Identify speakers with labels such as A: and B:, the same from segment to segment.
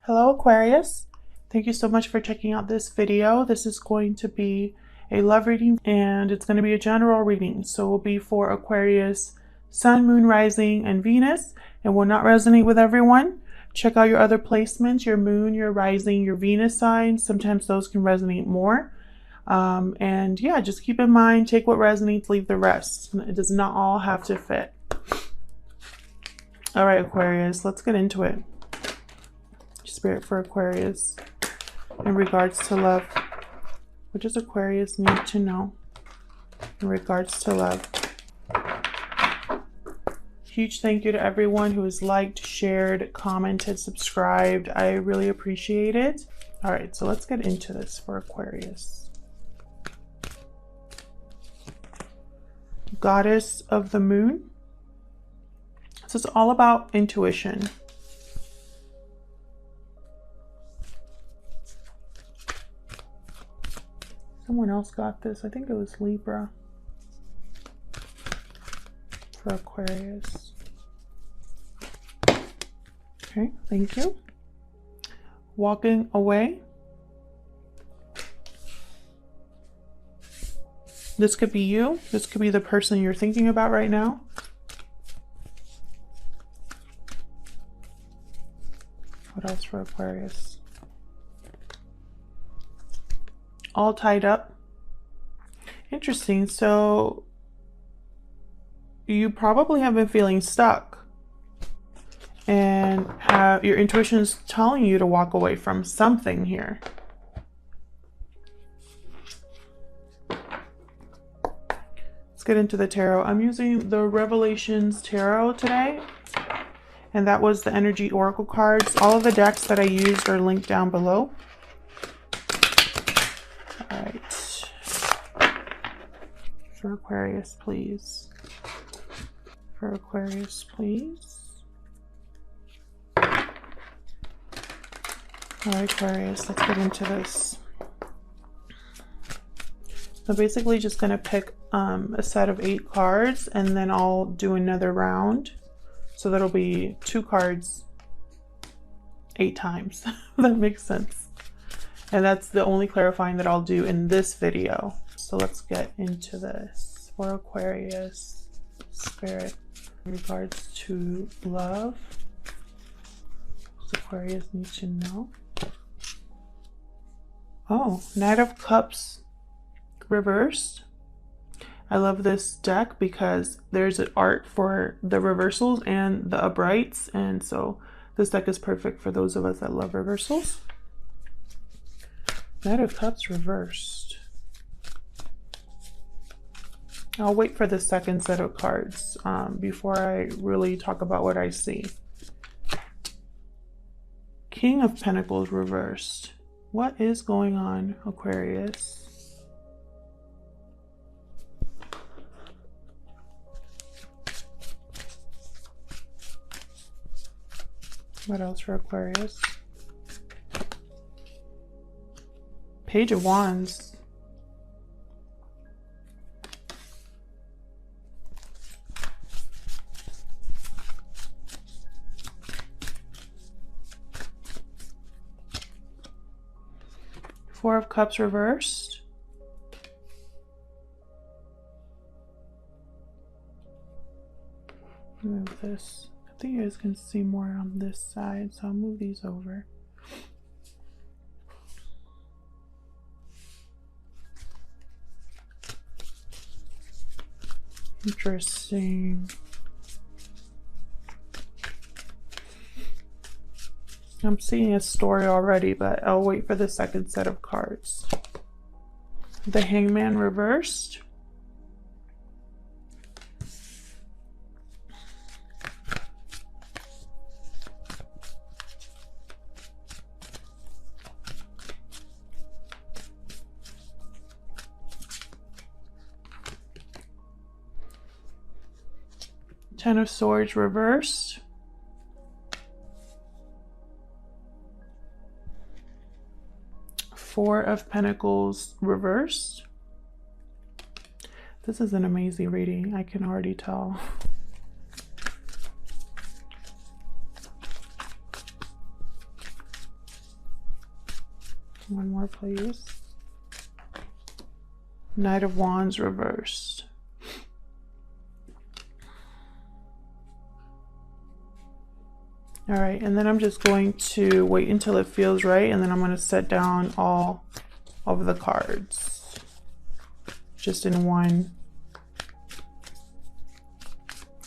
A: Hello Aquarius, thank you so much for checking out this video. This is going to be a love reading and it's going to be a general reading. So it will be for Aquarius Sun, Moon, Rising, and Venus. It will not resonate with everyone. Check out your other placements, your Moon, your Rising, your Venus signs. Sometimes those can resonate more. And yeah, just keep in mind, take what resonates, leave the rest. It does not all have to fit. All right, Aquarius, let's get into it. Spirit for Aquarius in regards to love. What does Aquarius need to know in regards to love? Huge thank you to everyone who has liked, shared, commented, subscribed. I really appreciate it. All right, so let's get into this for Aquarius. Goddess of the Moon. This is all about intuition. Someone else got this. I think it was Libra for Aquarius. Okay, thank you. Walking away. This could be you. This could be the person you're thinking about right now. What else for Aquarius? All tied up. Interesting. So you probably have been feeling stuck and your intuition is telling you to walk away from something here. Let's get into the tarot. I'm using the Revelations Tarot today, and that was the energy oracle cards. All of the decks that I used are linked down below. All right. For Aquarius, please. For Aquarius, please. All right, Aquarius, let's get into this. So basically just going to pick a set of 8 cards and then I'll do another round. So that'll be 2 cards 8 times. That makes sense. And that's the only clarifying that I'll do in this video. So let's get into this for Aquarius Spirit in regards to love. What does Aquarius need to know? Oh, Knight of Cups reversed. I love this deck because there's an art for the reversals and the uprights, and so this deck is perfect for those of us that love reversals. Knight of Cups reversed. I'll wait for the second set of cards before I really talk about what I see. King of Pentacles reversed. What is going on, Aquarius? What else for Aquarius? Page of Wands. Four of Cups reversed. Move this. I think you guys can see more on this side, so I'll move these over. Interesting. I'm seeing a story already, but I'll wait for the second set of cards. The Hangman reversed. Ten of Swords reversed. Four of Pentacles reversed. This is an amazing reading, I can already tell. One more, please. Knight of Wands reversed. All right, and then I'm just going to wait until it feels right, and then I'm going to set down all of the cards just in one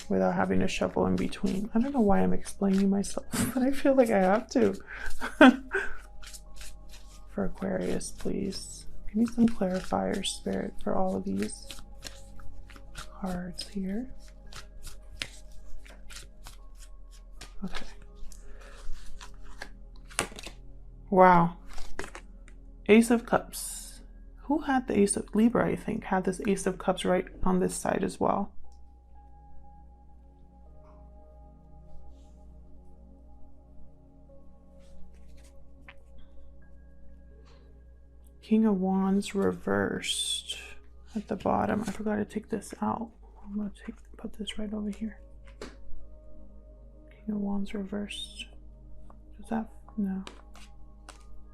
A: without having to shuffle in between. I don't know why I'm explaining myself, but I feel like I have to. For Aquarius, please. Give me some clarifier, Spirit, for all of these cards here. Okay. Wow. Ace of Cups. Who had the Ace of Libra, I think, had this Ace of Cups right on this side as well. King of Wands reversed at the bottom. I forgot to take this out. I'm going to put this right over here. King of Wands reversed. Is that? No.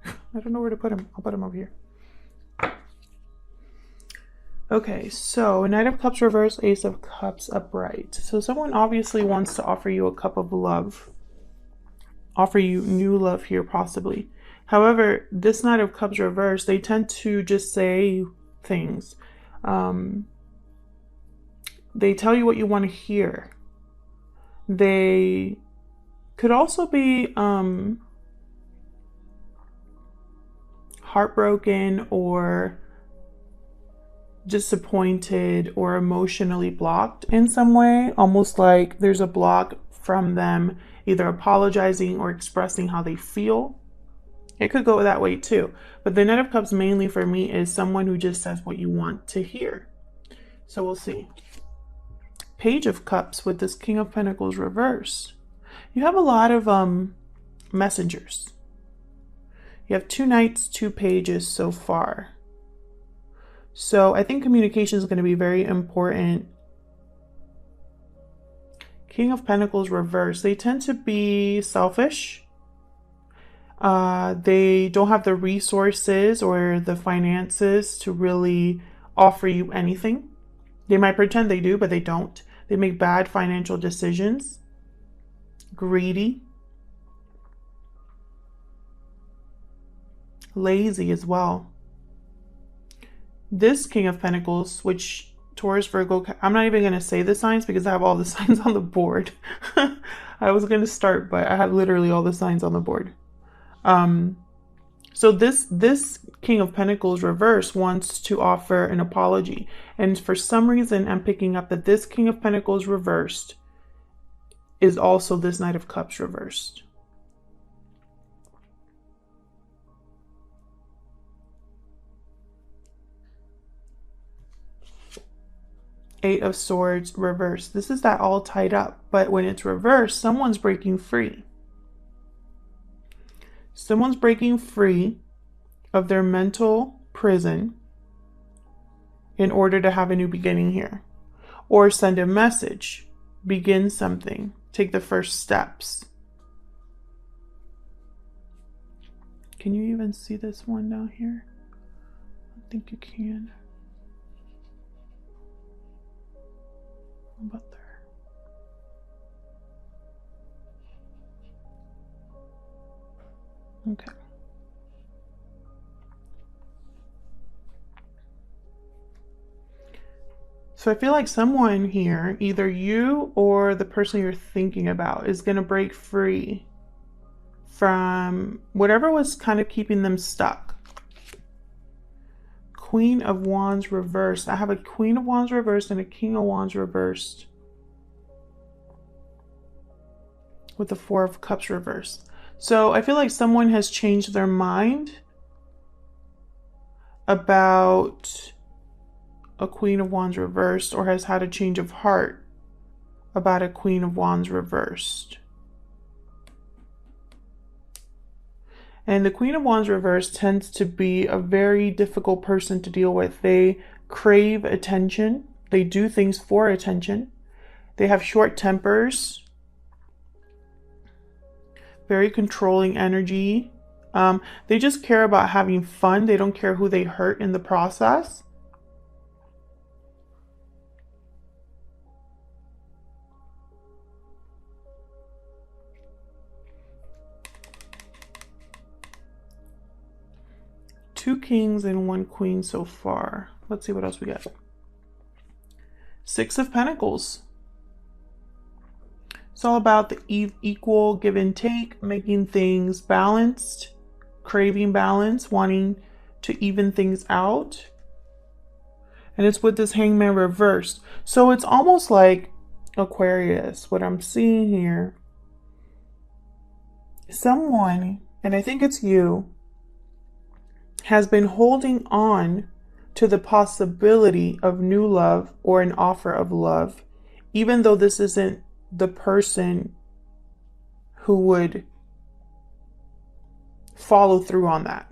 A: I don't know where to put him. I'll put him over here. Okay, so Knight of Cups reversed, Ace of Cups upright. So someone obviously wants to offer you a cup of love. Offer you new love here, possibly. However, this Knight of Cups reversed, they tend to just say things. They tell you what you want to hear. They could also be heartbroken or disappointed or emotionally blocked in some way, almost like there's a block from them either apologizing or expressing how they feel. It could go that way too. But the Knight of Cups mainly for me is someone who just says what you want to hear. So we'll see. Page of Cups with this King of Pentacles reverse. You have a lot of messengers. You have 2 knights, 2 pages so far. So I think communication is going to be very important. King of Pentacles reverse. They tend to be selfish. They don't have the resources or the finances to really offer you anything. They might pretend they do, but they don't. They make bad financial decisions. Greedy. Lazy as well. This King of Pentacles, which Taurus, Virgo, I'm not even going to say the signs because I have all the signs on the board. I was going to start, but I have literally all the signs on the board. So this King of Pentacles reverse wants to offer an apology. And for some reason, I'm picking up that this King of Pentacles reversed is also this Knight of Cups reversed. Eight of Swords reversed. This is that all tied up, but when it's reversed, someone's breaking free. Someone's breaking free of their mental prison in order to have a new beginning here. Or send a message, begin something, take the first steps. Can you even see this one down here? I think you can. How about there? Okay. So I feel like someone here, either you or the person you're thinking about, is going to break free from whatever was kind of keeping them stuck. Queen of Wands reversed. I have a Queen of Wands reversed and a King of Wands reversed with the Four of Cups reversed. So I feel like someone has changed their mind about a Queen of Wands reversed, or has had a change of heart about a Queen of Wands reversed. And the Queen of Wands reversed tends to be a very difficult person to deal with. They crave attention. They do things for attention. They have short tempers. Very controlling energy. They just care about having fun. They don't care who they hurt in the process. Two kings and one queen so far. Let's see what else we got. Six of Pentacles. It's all about the equal give and take, making things balanced, craving balance, wanting to even things out. And it's with this Hangman reversed. So it's almost like Aquarius, what I'm seeing here. Someone, and I think it's you, has been holding on to the possibility of new love or an offer of love, even though this isn't the person who would follow through on that.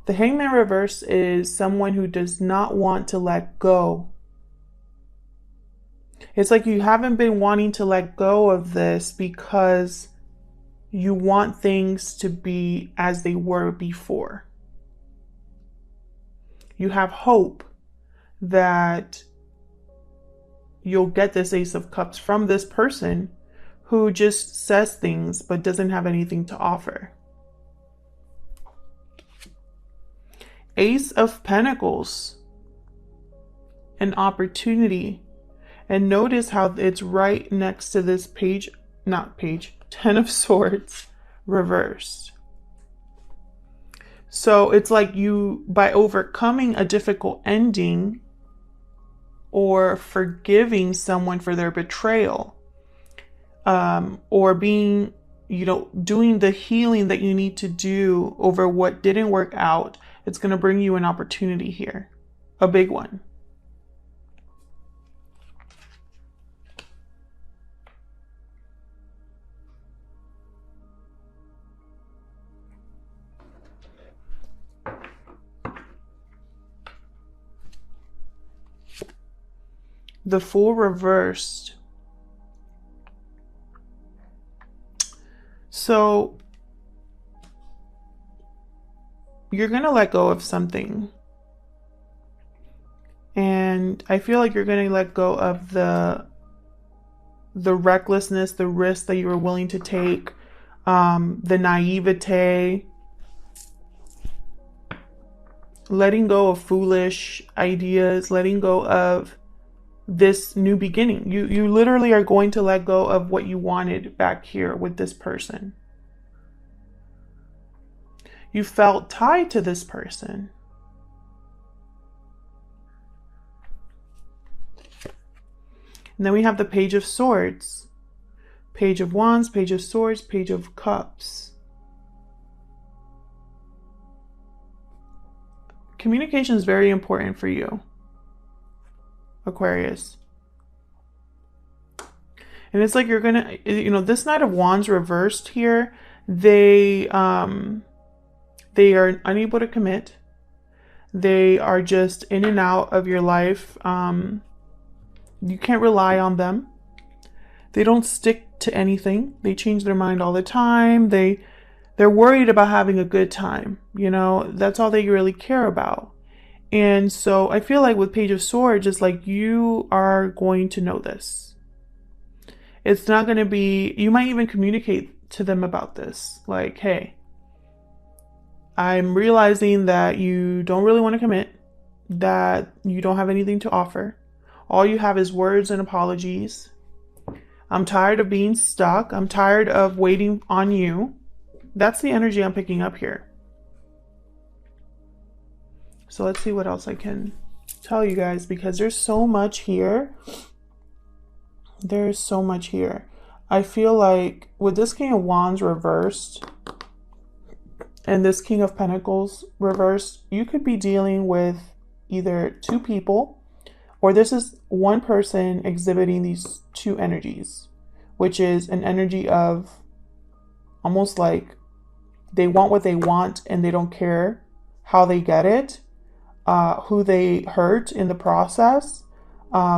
A: The Hangman reverse is someone who does not want to let go. It's like you haven't been wanting to let go of this because you want things to be as they were before. You have hope that you'll get this Ace of Cups from this person who just says things but doesn't have anything to offer. Ace of Pentacles, an opportunity. And notice how it's right next to this page, Ten of Swords reversed. So it's like you, by overcoming a difficult ending or forgiving someone for their betrayal, or being, doing the healing that you need to do over what didn't work out, it's going to bring you an opportunity here, a big one. The Fool reversed. So you're going to let go of something. And I feel like you're going to let go of the recklessness, the risk that you were willing to take, the naivete, letting go of foolish ideas, letting go of this new beginning. You literally are going to let go of what you wanted back here with this person. You felt tied to this person. And then we have the Page of Swords, Page of Wands, Page of Swords, Page of Cups. Communication is very important for you, Aquarius. And it's like you're gonna, this Knight of Wands reversed here, they are unable to commit. They are just in and out of your life. You can't rely on them. They don't stick to anything. They change their mind all the time. They're worried about having a good time. That's all they really care about. And so I feel like with Page of Swords, it's like you are going to know this. It's not going to be, you might even communicate to them about this. Like, hey, I'm realizing that you don't really want to commit, that you don't have anything to offer. All you have is words and apologies. I'm tired of being stuck. I'm tired of waiting on you. That's the energy I'm picking up here. So let's see what else I can tell you guys, because there's so much here. There's so much here. I feel like with this King of Wands reversed and this King of Pentacles reversed, you could be dealing with either two people, or this is one person exhibiting these two energies, which is an energy of almost like they want what they want and they don't care how they get it, who they hurt in the process.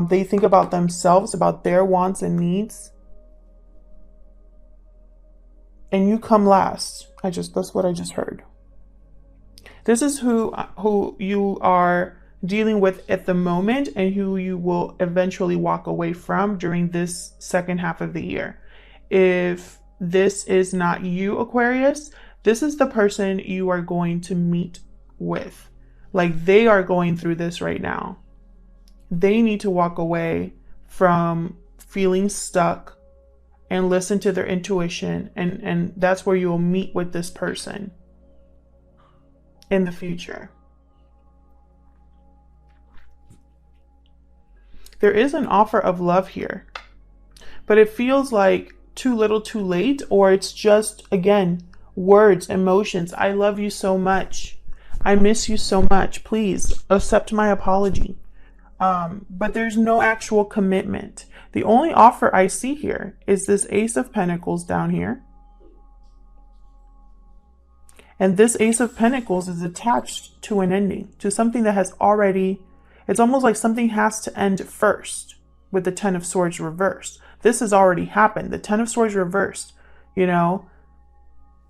A: They think about themselves, about their wants and needs. and you come last. That's what I just heard. This is who you are dealing with at the moment and who you will eventually walk away from during this second half of the year. If this is not you, Aquarius, this is the person you are going to meet with. Like, they are going through this right now. They need to walk away from feeling stuck and listen to their intuition. And that's where you'll meet with this person in the future. There is an offer of love here, but it feels like too little too late, or it's just, again, words, emotions. I love you so much. I miss you so much. Please accept my apology. But there's no actual commitment. The only offer I see here is this Ace of Pentacles down here. And this Ace of Pentacles is attached to an ending, to something that has already, it's almost like something has to end first with the Ten of Swords reversed. This has already happened. The Ten of Swords reversed, you know,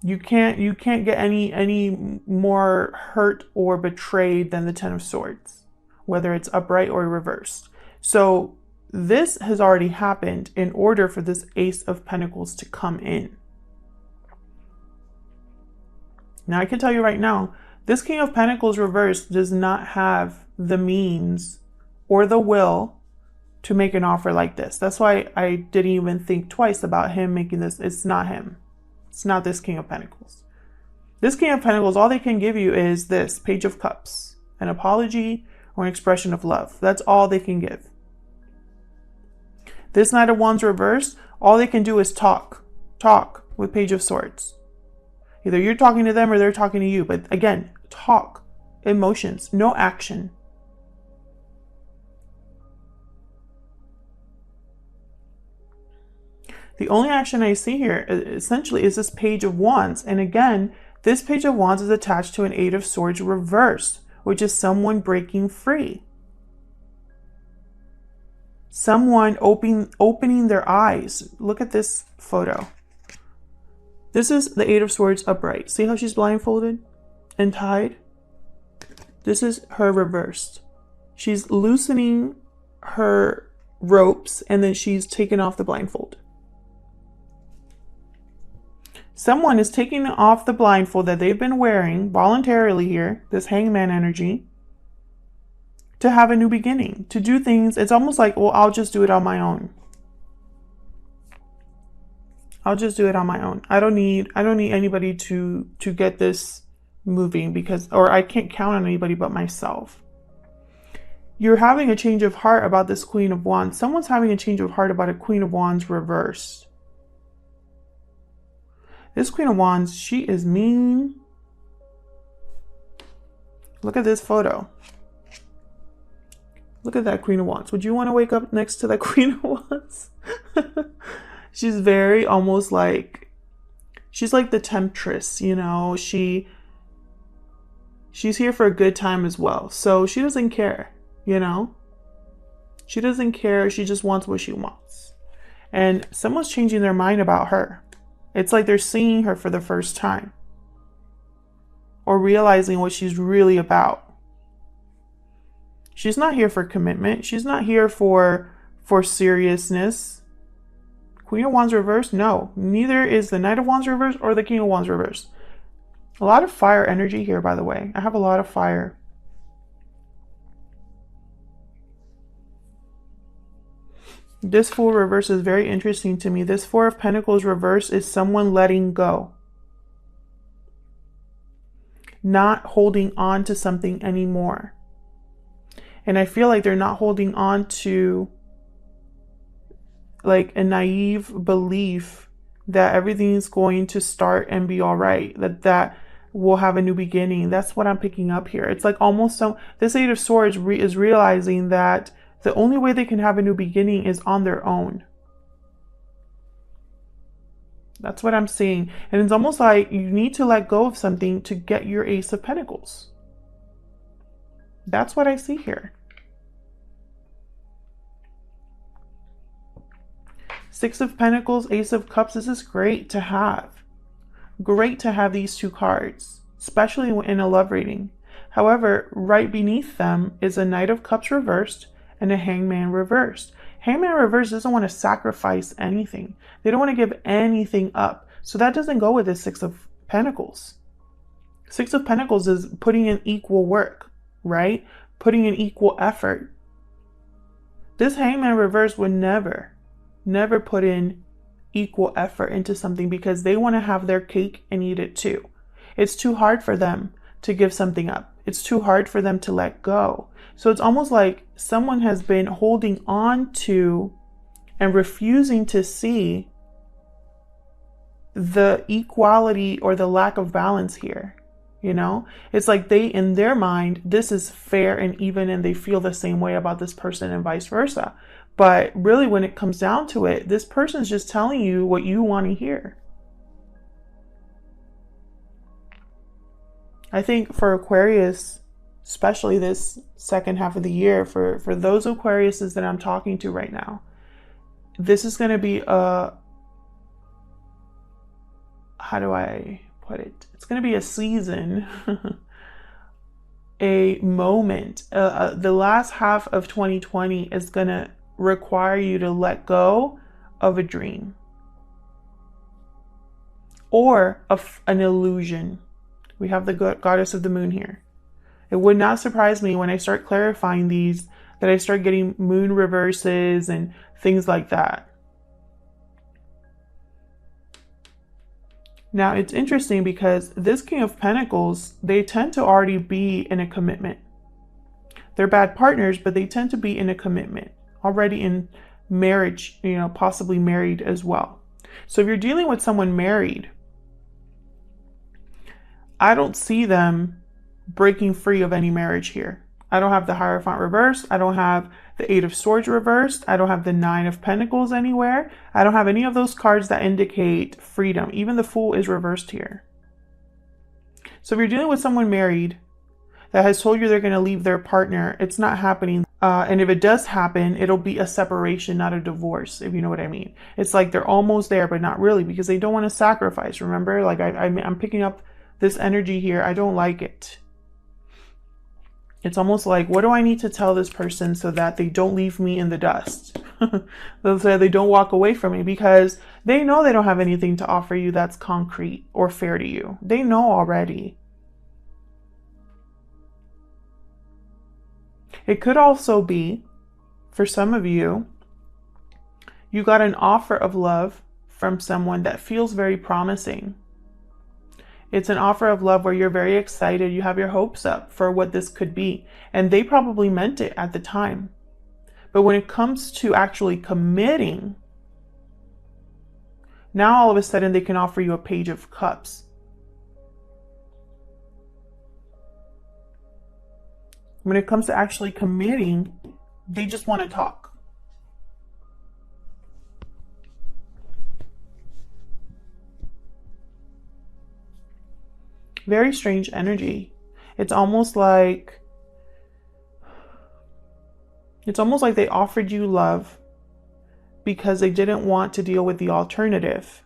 A: you can't get any more hurt or betrayed than the Ten of Swords, whether it's upright or reversed. So this has already happened in order for this Ace of Pentacles to come in. Now, I can tell you right now, this King of Pentacles reversed does not have the means or the will to make an offer like this. That's why I didn't even think twice about him making this. It's not him. It's not this King of Pentacles. This King of Pentacles, all they can give you is this Page of Cups, an apology or an expression of love. That's all they can give. This Knight of Wands reversed, all they can do is talk with Page of Swords. Either you're talking to them or they're talking to you. But again, talk, emotions, no action. The only action I see here essentially is this Page of Wands. And again, this Page of Wands is attached to an Eight of Swords reversed, which is someone breaking free. Someone opening their eyes. Look at this photo. This is the Eight of Swords upright. See how she's blindfolded and tied? This is her reversed. She's loosening her ropes and then she's taken off the blindfold. Someone is taking off the blindfold that they've been wearing voluntarily here, this Hangman energy, to have a new beginning, to do things. It's almost like, well, I'll just do it on my own. I'll just do it on my own. I don't need anybody to get this moving or I can't count on anybody but myself. You're having a change of heart about this Queen of Wands. Someone's having a change of heart about a Queen of Wands reversed. This Queen of Wands, she is mean. Look at this photo. Look at that Queen of Wands. Would you want to wake up next to that Queen of Wands? She's very almost like, she's like the temptress, you know, she's here for a good time as well. So she doesn't care, you know, she doesn't care. She just wants what she wants. And someone's changing their mind about her. It's like they're seeing her for the first time or realizing what she's really about. She's not here for commitment. She's not here for seriousness. Queen of Wands reversed? No, neither is the Knight of Wands reversed or the King of Wands reversed. A lot of fire energy here, by the way. I have a lot of fire. This Fool reverse is very interesting to me. This Four of Pentacles reverse is someone letting go. Not holding on to something anymore. And I feel like they're not holding on to like a naive belief that everything is going to start and be all right, that will have a new beginning. That's what I'm picking up here. It's like almost this Eight of Swords is realizing that the only way they can have a new beginning is on their own. That's what I'm seeing. And it's almost like you need to let go of something to get your Ace of Pentacles. That's what I see here. Six of Pentacles, Ace of Cups. This is great to have. great to have these two cards, especially in a love reading. However, right beneath them is a Knight of Cups reversed and a Hangman reversed. Hangman reversed doesn't want to sacrifice anything. They don't want to give anything up. So that doesn't go with the Six of Pentacles. Six of Pentacles is putting in equal work, right? Putting in equal effort. This Hangman reverse would never put in equal effort into something because they want to have their cake and eat it too. It's too hard for them to give something up. It's too hard for them to let go. So it's almost like someone has been holding on to and refusing to see the equality or the lack of balance here. You know, it's like they, in their mind, this is fair and even, and they feel the same way about this person and vice versa. But really, when it comes down to it, this person's just telling you what you want to hear. I think for Aquarius, especially this second half of the year, for those Aquariuses that I'm talking to right now, this is going to be a, how do I put it? It's going to be a season, a moment. The last half of 2020 is going to require you to let go of a dream or of an illusion. We have the goddess of the moon here. It would not surprise me when I start clarifying these that I start getting moon reverses and things like that. Now, it's interesting because this King of Pentacles, they tend to already be in a commitment. They're bad partners, but they tend to be in a commitment, already in marriage, you know, possibly married as well. So if you're dealing with someone married, I don't see them breaking free of any marriage here. I don't have the Hierophant reversed. I don't have the Eight of Swords reversed. I don't have the Nine of Pentacles anywhere. I don't have any of those cards that indicate freedom. Even the Fool is reversed here. So if you're dealing with someone married that has told you they're going to leave their partner, it's not happening. And if it does happen, it'll be a separation, not a divorce, if you know what I mean. It's like they're almost there, but not really, because they don't want to sacrifice. Remember, like I'm picking up this energy here. I don't like it. It's almost like, what do I need to tell this person so that they don't leave me in the dust? So they don't walk away from me, because they know they don't have anything to offer you that's concrete or fair to you. They know already. It could also be, for some of you, you got an offer of love from someone that feels very promising. It's an offer of love where you're very excited. You have your hopes up for what this could be. And they probably meant it at the time. But when it comes to actually committing, now all of a sudden they can offer you a Page of Cups. When it comes to actually committing, they just want to talk. Very strange energy. It's almost like they offered you love because they didn't want to deal with the alternative.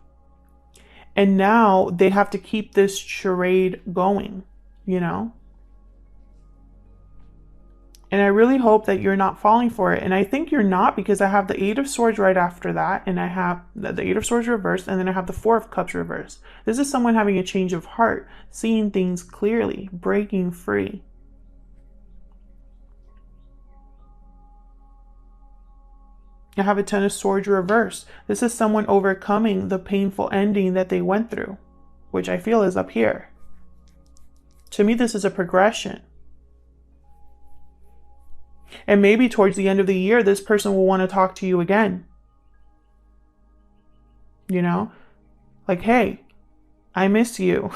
A: And now they have to keep this charade going, you know? And I really hope that you're not falling for it. And I think you're not, because I have the Eight of Swords right after that. And I have the Eight of Swords reversed. And then I have the Four of Cups reversed. This is someone having a change of heart, seeing things clearly, breaking free. I have a Ten of Swords reversed. This is someone overcoming the painful ending that they went through, which I feel is up here. To me, this is a progression. And maybe towards the end of the year, this person will want to talk to you again. You know, like, hey, I miss you.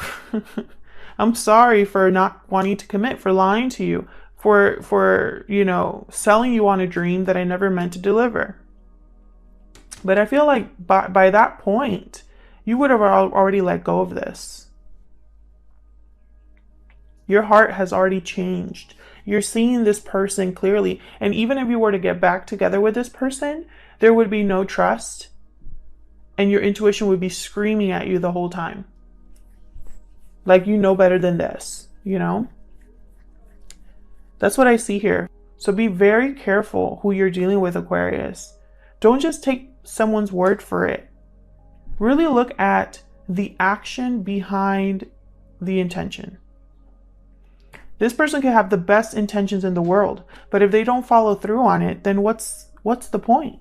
A: I'm sorry for not wanting to commit, for lying to you, for, you know, selling you on a dream that I never meant to deliver. But I feel like by that point, you would have already let go of this. Your heart has already changed. You're seeing this person clearly. And even if you were to get back together with this person, there would be no trust. And your intuition would be screaming at you the whole time. Like, you know better than this, you know? That's what I see here. So be very careful who you're dealing with, Aquarius. Don't just take someone's word for it. Really look at the action behind the intention. This person could have the best intentions in the world, but if they don't follow through on it, then what's the point?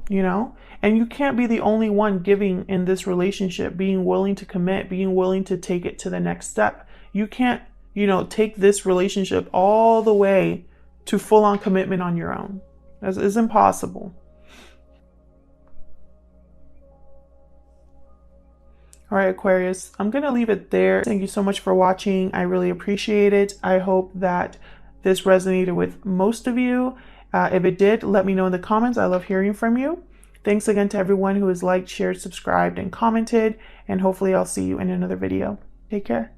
A: You know? And you can't be the only one giving in this relationship, being willing to commit, being willing to take it to the next step. You can't, you know, take this relationship all the way to full-on commitment on your own. That is impossible. All right, Aquarius, I'm going to leave it there. Thank you so much for watching. I really appreciate it. I hope that this resonated with most of you. If it did, let me know in the comments. I love hearing from you. Thanks again to everyone who has liked, shared, subscribed, and commented. And hopefully I'll see you in another video. Take care.